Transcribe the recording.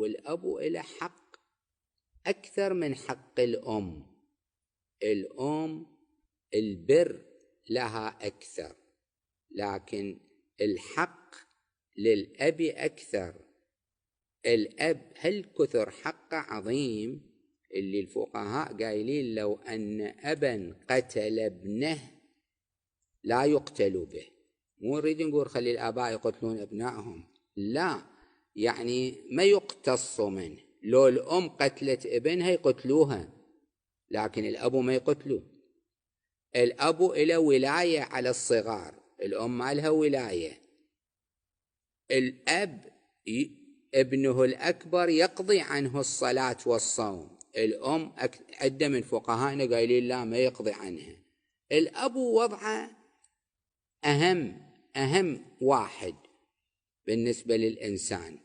والأب له حق أكثر من حق الأم. الأم البر لها أكثر، لكن الحق للأب أكثر. الأب هل كثر حقه عظيم، اللي الفقهاء قايلين لو أن أبا قتل ابنه لا يقتل به. مو نريد نقول خلي الآباء يقتلون أبنائهم، لا، يعني ما يقتص منه. لو الأم قتلت ابنها يقتلوها، لكن الأب ما يقتلوه. الأب له ولاية على الصغار، الأم ما لها ولاية. الأب ابنه الأكبر يقضي عنه الصلاة والصوم، الأم عدة من فقهائنا قايلين لا، ما يقضي عنها. الأب وضعه أهم واحد بالنسبة للإنسان.